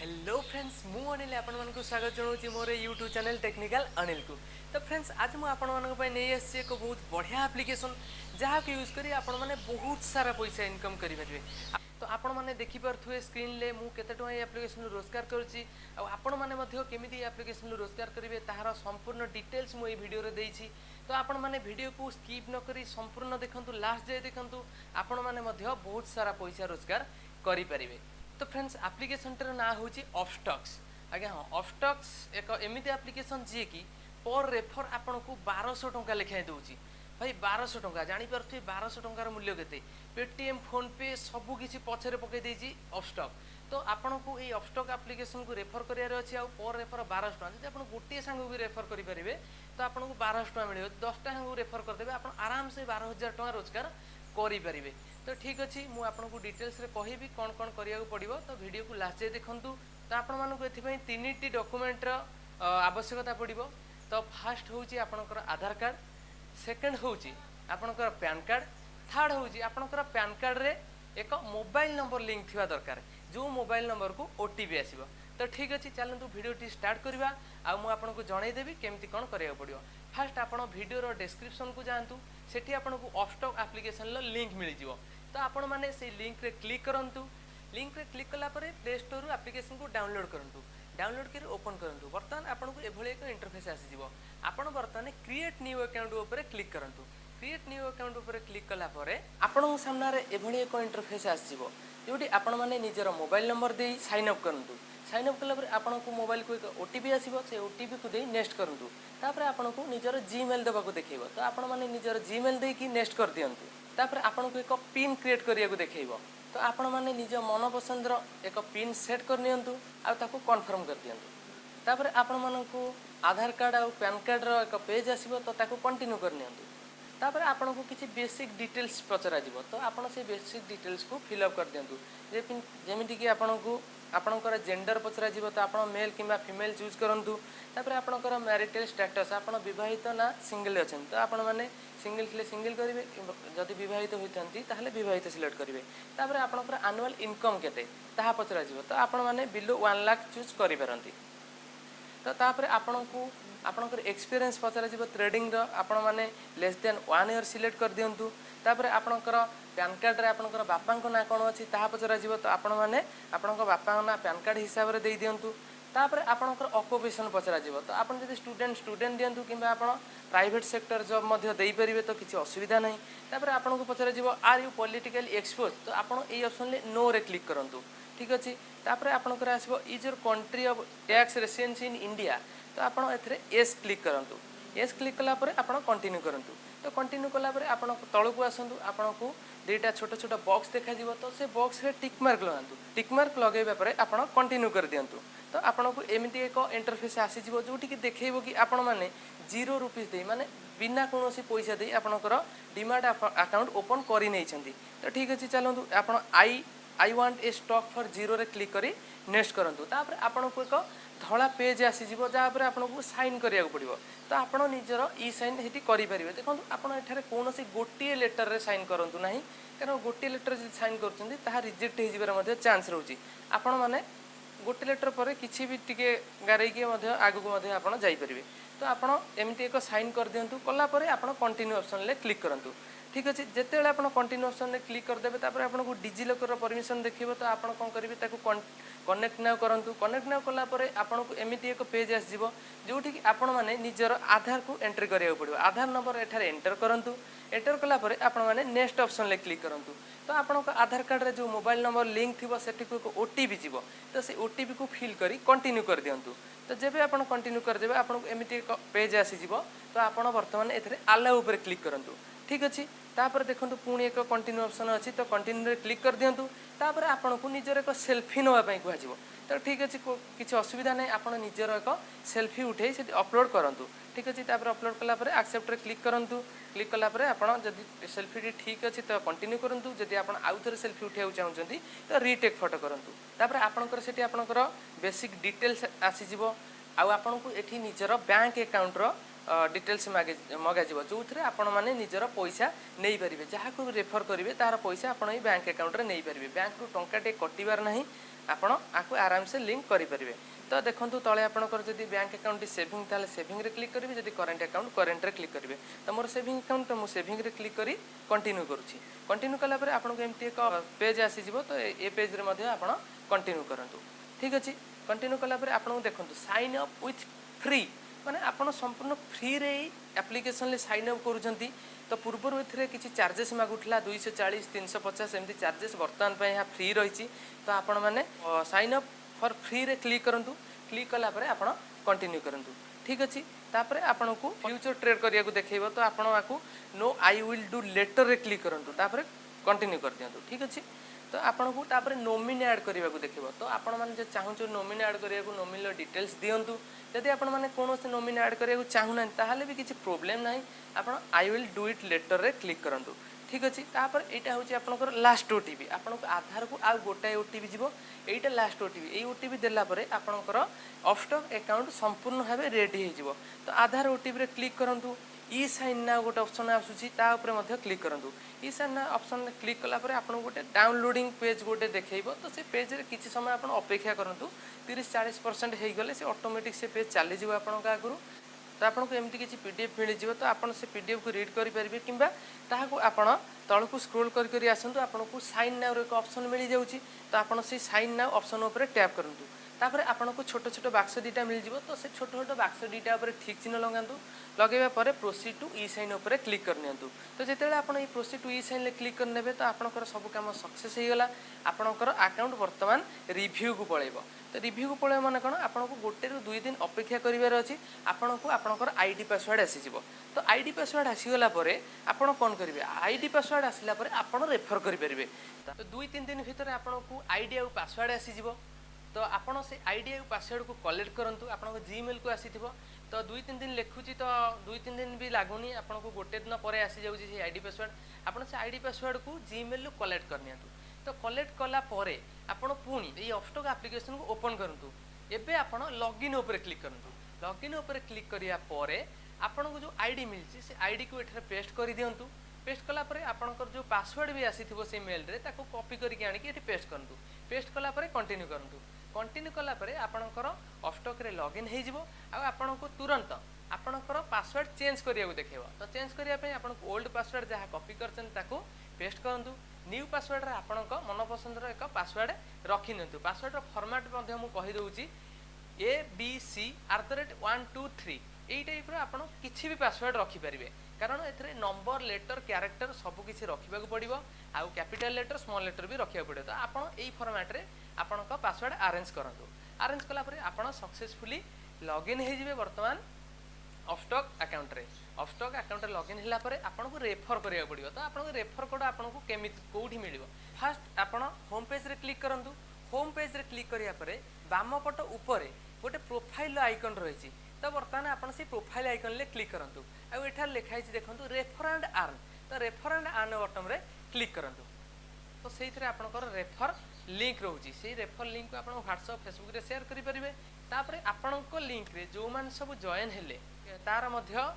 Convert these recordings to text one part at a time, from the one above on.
Hello friends मु अनिल आपण मानक स्वागत जनाऊँ मोर यूट्यूब चैनल टेक्निकल अनिल को। तो फ्रेंड्स आज मुझे आपण नहीं आसी एक बहुत बढ़िया एप्लिकेशन जहाँ को यूज करी आपण मैंने बहुत सारा पैसा इनकम करेंगे। तो आपण मैंने देखिपे स्क्रीन ले मु केते टଙ୍କା एप्लिकेशन रोजगार करुच्ची आपण मैंने केमी एप्लिकेशन रोजगार करेंगे तार संपूर्ण डिटेल्स मुझे वीडियो देइछि। तो आपण मैंने वीडियो को स्किप न करी संपूर्ण देखंतु लास्ट जाए देखंतु आपण मैंने बहुत सारा पैसा रोजगार करि परिबे। तो फ्रेंड्स एप्लिकेशन टर ना हूँ अपस्टॉक्स। आज्ञा हाँ अपस्टॉक्स एक एमती एप्लिकेशन जी की पर रेफर आपन को 1200 टंका लिखाई दूची। भाई 1200 टंका जानीपे 1200 टंकार मूल्य केते पेटीएम फोन पे सबू किसी पछरे पकई देछि अपस्टॉक। तो आपन को ये अपस्टॉक एप्लिकेशन को रेफर करार अच्छी आ पर रेफर 1200 टंका जब आप गोटे सांग भी रेफर करेंगे तो आपको 1200 टंका मिले 10 टा सांग रेफर करदे आप आराम से 12,000 टंका रोजगार करें। तो ठीक अच्छे मुझे आपको डिटेल्स रे कहबी कौन कौन करिया पड़ो। तो वीडियो को लास्ट जाए देखंतु। तो आपण मानक एथिपई 3टी डॉक्यूमेंट आवश्यकता पड़ो। तो फास्ट होची आपनकर आधार कार्ड, सेकंड होची आपनकर पैन कार्ड, थर्ड होची आपनकर पैन कार्ड रे एक मोबाइल नंबर लिंक थिबा दरकार जो मोबाइल नंबर को ओटीपी आसीबो। तो ठीक अच्छे चलतु वीडियो टी स्टार्ट करवा आ मु आपनको जनईदेवी केमती कौन करिया पड़ो। फास्ट आप वीडियो डिस्क्रिप्शन को जातु सेठी आपको अपस्टॉक एप्लिकेशन लिंक मिल जाव। तो आपण मैंने से लिंक रे क्लिक करंतु। लिंक रे क्लिक कला परे प्ले स्टोर एप्लिकेशन को डाउनलोड करंतु। डाउनलोड कर ओपन करंतु। बर्तमान आपको एभली एक इंटरफेस आसीजिवो। आपण बर्तमान क्रिएट न्यू अकाउंट ऊपर क्लिक करंतु। क्रिएट न्यू अकाउंट ऊपर क्लिक कला परे आपण सामने रे एभली एक इंटरफेस आसीजिवो जोटी आपण माने निजर मोबाइल नंबर दे साइन अप करंतु। साइन अप कला परे आपण को मोबाइल को एक ओटीपी आसीबो से ओटीपी को दे नेक्स्ट करंतु। तापर आपण को निजर जीमेल देबा को देखैबो। तो आपण माने निजर जीमेल दे की नेक्स्ट कर दियंतु। तापर आपण को एक पिन क्रिएट करिया को देखैबो। तो आपण माने निज मन पसंदर एक पिन सेट कर नियंतु आ ताको कन्फर्म कर दियंतु। तापर आपण मानकु आधार कार्ड और पैन कार्ड रो एक पेज आसीबो तो ताको कंटिन्यू कर नियंतु। तापर आपण को किछि बेसिक डिटेल्स पचरा जिवो। तो आपण से बेसिक डिटेल्स को फिलअप कर दियंतु। जेमिति कि आपण को आपणकर जेंडर पचरा जीव तो आप मेल किंबा फीमेल चूज करूँ। तापर आपणकर मैरिटल स्टेटस आप विवाहित ना सिंगल अच्छा तो आपण मैंने सिंगल थे सिंगल करेंगे जदि विवाहित होती विवाहित सिलेक्ट करेंगे। तापर आपणकर एनुअल इनकम केते ताहा पचरा जीव तो आपण मैंने बिलो 1 लाख चूज करिपारंती। तो तापर आपणको आपणकर एक्सपीरियंस पचरा जीव ट्रेडिंग रो आपण माने लेस देन 1 ईयर सिलेक्ट कर दियंतु। तापर आपणकर पैन कार्ड रे आपणकर बापा ना कौन अच्छी ताहा पचरा जीव तो आपण माने आपणकर बापा ना पैन कार्ड हिसाब रे दे दियंतु। तापर आपणकर ऑक्युपेशन पचरा जीव तो आपण जदि स्टूडेंट दियंतु किंबा आपण प्राइवेट सेक्टर जॉब मध्ये देई परिबे तो किछि असुविधा नहीं। तापर आपणको पचरा जीव आर यू पॉलिटिकली एक्सपोज तो आपण एई ऑप्शन ले नो रे क्लिक करंतु। ठीक अछि। तापर आपणकर आसीबो is your country of tax residence in India तो आपण एथरे एस क्लिक करंतु। एस क्लिक कला परे आपण कंटिन्यू करंतु। तो कंटिन्यू कला परे आपण तळकु आसंतु आपणको दुईटा छोट छोट बॉक्स देखा जीवो। तो से बॉक्स रे टिक मार्क लगांतु। टिक मार्क लगेबा परे आपण कंटिन्यू कर दियंतु। तो आपको एमती एक इंटरफेस आसीजिवो जोटी कि देखैबो कि आपण माने 0 रुपीस दे माने बिना कोनोसी पैसा दे आपणकर डिमाट अकाउंट ओपन करि नै छथि। तो ठीक अछि चलंतु आपण I want a stock for 0 रे क्लिक करी नेक्स्ट करंतु। तापर आपणको एक धला पेज आसीजिवो जहाँ पर आपको साइन करिया पड़ो। तो आपण निजर ई साइन हेटी करि परिबे। देखंतु आपण एठारे कोनोसी गोटिए लेटर रे साइन करंतु नाही कारण गोटिए लेटर जे साइन करचंदी ताहा रिजेक्ट हे जिबार मध्ये चांस रहउची। आपण माने गोटे लेटर पर किसी भी टिके गारेकी आगु को आपण जाई परिबे। तो आपण एमती एक साइन कर दियंतु कला परे आपण कंटिन्यू ऑप्शन ले क्लिक करंतु। ठीक अच्छे जिते आपण कंटिन्यू ऑप्शन ले क्लिक करदेबे तापर आपको डिजिलॉकर परमिशन देखिबो। तो आपण कोन करिवे ताकू कनेक्ट नाउ करंतु। कनेक्ट नाउ कला परे आपको एमती एक पेज आसीजिवो जोठी कि आपण माने निजर आधार को एंट्री करिया पड़िबो। आधार नंबर एठारे एंटर करंतु। एंटर कला परे आपण माने नेक्स्ट ऑप्शन ले क्लिक करंतु। तो आपनको आधार कार्ड रे जो मोबाइल नंबर लिंक थिबो सेठी को एक ओटीपी जीवो। तो से ओटीपी को फिल करी कंटिन्यू कर दियंतु। तो जेबे आपण कंटिन्यू कर देबे आपनको एमती एक पेज आसीजिवो। तो आपण वर्तमान एथरे अलाउ ऊपर क्लिक करंतु। ठीक अछि। तापर देखंतु पुणी एक कंटिन्यू ऑप्शन अछि तो कंटिन्यू रे क्लिक कर दियंतु। तापर आपनको निजर एक सेल्फी नवा पई कुआ जीवो। तो ठीक अछि किछि असुविधा नै आपण निजर एक सेल्फी उठे से अपलोड करंतु। ठीक अछि। तापर अपलोड कला परे एक्सेप्ट रे क्लिक करंतु। क्लिक कला परे आपण जदि सेल्फी ठीक अछि तो कंटिन्यू करंतु। जदि आपण आउ थरे सेल्फी उठाउ चाहउछंती तो रीटेक फोटो करंतु। तापर आपणकर सेठी आपणकर बेसिक डिटेल्स आसी जिवो। आ आपणको एठी निजर बैंक अकाउंट रो डिटेल्स मगा जीव जो थे आपण मैंने निजर पैसा नहीं पारे जहाँ को रेफर करेंगे तार पैसा आप बैंक अकाउंट रे नहीं पारे बैंक रु टंकाटे कटिबार ना आपण आपको आराम से लिंक करेंगे। तो देखो तले आपंकर जब बैंक अकाउंट सेविंग ताले सेविंग रे क्लिक करेंगे, जब करेंट अकाउंट करेंट रे क्लिक करेंगे। तो मोर सेविंग अकाउंट तो मुझे सेविंग रे क्लिक करी कंटिन्यू करुँची। कंटिन्यू कलापर आपको एमती एक पेज आसीज, तो ये पेज रे मध्य आपण कंटिन्यू करंतु। ठीक अच्छे, कंटिन्यू कलापर आपको देखो साइन अप विथ फ्री, माने आपण संपूर्ण फ्री रे एप्लिकेशन ले साइन अप करूछंती। तो पूर्वर ए किसी चार्जेस मागुला 240 350 एमती चार्जेस, बर्तमान पे यहाँ फ्री रही। तो आपण मैंने साइन अप फॉर फ्री रे क्लिक करंतु। क्लिक कला परे आपण कंटिन्यू करंतु। ठीक अच्छे, तापर आपण को फ्यूचर ट्रेड करिया को देखैबो। तो आपण आकु no I will do later रे क्लिक करंतु, तापर कंटिन्यू कर दियंतु। ठीक अच्छे, तो आपन को तापर नोमिनी ऐड करिया को देखैबो। तो आपण माने जे चाहू नोमिनी ऐड करिया को नोमिनी डिटेल्स दियंतु। यदि आपण माने कोनोसी नोमिनी ऐड करिया को चाहू ना ताहाले भी किछि प्रॉब्लम नाही, आपण आई विल डू इट लेटर रे क्लिक करंतु। ठीक अच्छे, तापर एटा होची आपनकर लास्ट ओटीपी। आपन को आधार को आ गोटाए ओटीपी जीवो, एटा लास्ट ओटीपी। एई ओटीपी देला परे आपनकर अपस्टॉक अकाउंट संपूर्ण भाबे रेडी हे जीवो। तो आधार ओटीपी रे क्लिक करंतु। ई साइन नाउ गोटे ऑप्शन आसुची, ता ऊपर मध्य क्लिक करंतु। ई साइन नाउ ऑप्शन रे क्लिक कला परे आपन गोटे डाउनलोडिंग पेज गोटे देखैबो। तो से पेज रे किछि समय आपन अपेक्षा करंतु। 30-40% हे गले से ऑटोमेटिक से पेज चली जीवो आपन का आगुरु। तो आपको एमती किसी पीडीएफ मिल जाव। तो आप पीडीएफ को रीड करेंगे कि आप तल को स्क्रोल कर आसतु। आपको साइन नाउ एक ऑप्शन मिल जाऊँगी। तो आप साइन नाउ ऑप्शन उपर टैप करूँ। तापर आपको छोट छोट बाक्स दीटा मिल जाव। तो से छोट छोट बाक्स दीटा ठीक चिन्ह लगातु। लगेगा पर प्रोसीड टू ई साइन उपर क्लिक करनी। तो जिते आप proceed to e sign click करने तो आपंकर सब कम सक्सेस होगा। आपंकर अकाउंट बर्तमान रिव्यू को पलैब। तो रिव्यू को पलैब माने कौन, आपको 1 ରୁ 2 दिन अपेक्षा करार अच्छी। आपको आपंकर आईडी पासवर्ड आसीज। तो आईडी पासवर्ड आसीगला आप कौन करेंगे, आईडी पासवर्ड आसला आप रेफर करेंगे। तो 2-3 दिन भितर आपको आईडी आउ पासवर्ड आसीज। तो आपड़ से आईडी आउ पासवर्ड को कलेक्ट करूँ। आपको जीमेल को आसी। तो 2-3 दिन लिखुची, तो 2-3 दिन भी लगुनि। आपको 1 दिन पर आसी जाऊँगी आईडी पासवर्ड। आप से आईडी पासवर्ड को जीमेल कलेक्ट करनी। तो कलेक्ट कला परे आपण पुणी ये अपस्टॉक एप्लिकेशन को ओपन करंतु। एबे आपण लॉगिन ऊपर क्लिक करंतु। लॉगिन ऊपर क्लिक करिया परे आपण को जो आईडी मिलची से आईडी को एठरे पेस्ट कर दियंतु। पेस्ट कला परे आपणकर जो पासवर्ड भी आसीथिबो से मेल रे ताको कॉपी करके आनी कि एठी पेस्ट करंतु। पेस्ट कला परे कंटिन्यू करंतु। कंटिन्यू कला परे आपणकर अपस्टॉक रे लॉगिन हे जिवो। आ आपण को तुरंत आपणकर पासवर्ड चेंज करिया को देखेबो। तो चेंज करिया पे आपण को ओल्ड पासवर्ड जहा कॉपी करछन ताको पेस्ट करंतु। न्यू पासवर्ड रे आपण मनपसंद एक पासवर्ड रखी नियंतु। पासवर्ड फॉर्मेट मध्य मु कहि दउची ABC@123 एई टाइप रो आपण किछि भी पासवर्ड रखि परिबे। कारण एथरे नंबर लेटर कैरेक्टर सब किछि रखिबा को पड़िबो। आ कैपिटल लेटर स्मॉल लेटर भी रखिबा पड़िबो। तो आपण एई फॉर्मेट रे आपण को पासवर्ड अरेंज करंतु। अरेंज कला परे आपण सक्सेसफुली लॉगिन हे जिवे वर्तमान अपस्टॉक अकाउंट रे। अपस्टॉक अकाउंट लॉगिन होला परे आपन को रेफर करिया पड़िबो। तो आपन को रेफर कोड आपन को केमिति कोठी मिलिबो। फर्स्ट आपन होम पेज रे क्लिक करंतु। होम पेज रे क्लिक करिया परे बाम पट ऊपर गोटे प्रोफाइल आइकन रहिछि। तो वर्तमान आपन से प्रोफाइल आइकन ले क्लिक करंतु। आ एठा लिखा छि देखंतु रेफर एंड अर्न। तो रेफर एंड अर्न बटन रे क्लिक करंतु। तो सेहि थरे आपनकर रेफर लिंक रहउछि। सेहि रेफर लिंक को आपन व्हाट्सएप फेसबुक रे शेयर करि परिबे। तापरे आपनको लिंक रे जो मान सब जॉइन हेले तार मध्य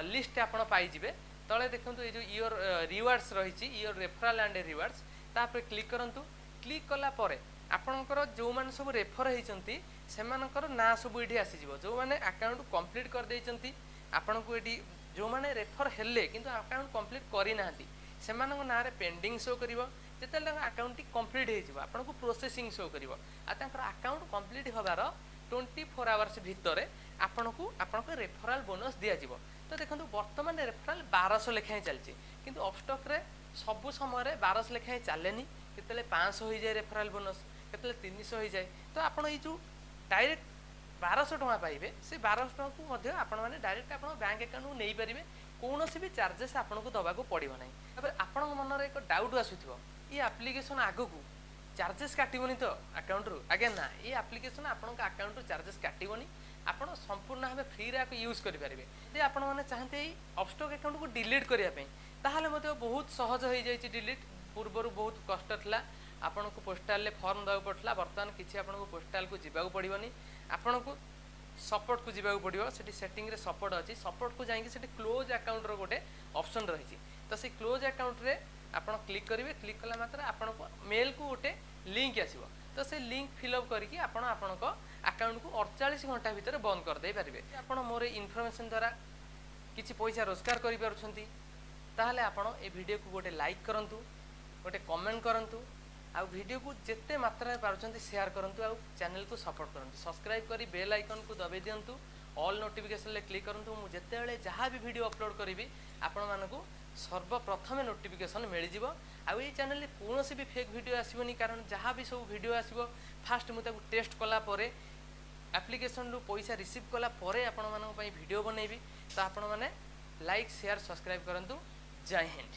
लिस्ट आपन पाई जिवे। तले देखंतु ए जो योर रिवार्ड्स रहिछि, योर रेफरल एंड रिवार्ड्स, तापर क्लिक करंतु। क्लिक कला परे आपनकर जो मान सब रेफर हेचंती सेमानकर ना सब एठी आसी जिवो। जो माने अकाउंट कंप्लीट कर देइचंती आपन को एठी जो माने रेफर हेले किंतु अकाउंट कंप्लीट करि नाहंती सेमानक ना रे पेंडिंग शो करिवो। जेतेले अकाउंट कंप्लीट हे जिवो आपन को प्रोसेसिंग शो करिवो। आ तांकर अकाउंट कंप्लीट होबार 24 आवर्स भितर आपन को रेफरल बोनस दिया जिवो। तो देखंतु वर्तमान रेफरल 1200 लेखाएं चलछि। किंतु अपस्टॉक रे सब समय रे 1200 लेखाएं चलेनी। केतले 500 हो जाय रेफरल बोनस, केतले 300 हो जाय। तो आपण ई जो डायरेक्ट 1200 टका पाइबे से 1200 टका को मध्य आपण माने डायरेक्ट आपण बैंक अकाउंट को नै परिबे। कोनोसी भी चार्जेस आपण को दबा को पड़िबो नै। तबे आपण मन रे एक डाउट आसुथिबो ई एप्लीकेशन आगो को चार्जेस काटिबोनी तो अकाउंट रु। आगे ना ये एप्लीकेशन आपण का अकाउंट रु चार्जेस काटिबोनी। आपण संपूर्ण भाव फ्री रे यूज करि परिबे। जे आपण माने चाहते अपस्टॉक अकाउंट को डिलीट करिया पे ताहाले मते बहुत सहज हो जाय छि डिलीट। पूर्वरु बहुत कष्ट थला। आपण को पोस्टल ले फॉर्म दाउ पड़ला। वर्तमान किछि आपण को पोस्टल को जिबा को पड़िबोनी। आपण को सपोर्ट को जिबा को पड़िबो। सेठी सेटिंग रे सपोर्ट अछि। सपोर्ट को जाई कि सेठी क्लोज अकाउंट रो गोटे ऑप्शन रहि छि। तो से क्लोज अकाउंट रे आपण क्लिक करिवे। क्लिक कला मात्र आपण को मेल को गोटे लिंक आसीबो। तो से लिंक फिलअप करके आपण आपणक अकाउंट को 48 घंटा भितर बंद कर दे पारिबे। आपण मोर इन्फॉर्मेशन द्वारा किछि पैसा रोजगार करि पारुछंती ताहले आपण ए वीडियो को गोटे लाइक करंतु, गोटे कमेंट करंतु, आ वीडियो को जिते मात्रा पारुछंती शेयर करंतु, आ चैनल को सपोर्ट करंतु, सब्सक्राइब करी बेल आइकन को दबे दियंतु, ऑल नोटिफिकेशन ले क्लिक करंतु। मु जते बेले जहां भी वीडियो अपलोड करिवि आपण मानकु सर्वप्रथम नोटिफिकेशन मिल जिवो। आ ये चैनल रे कोनोसी भी फेक वीडियो आसीबनी, कारण जहां भी सब वीडियो आसीबो फास्ट मु ताकू टेस्ट कला परे एप्लिकेशन रु पैसा रिसीव कला परे आपण मानक पई वीडियो बनैबी। तो आपण माने लाइक शेयर सब्सक्राइब करंतु। जय हिंद।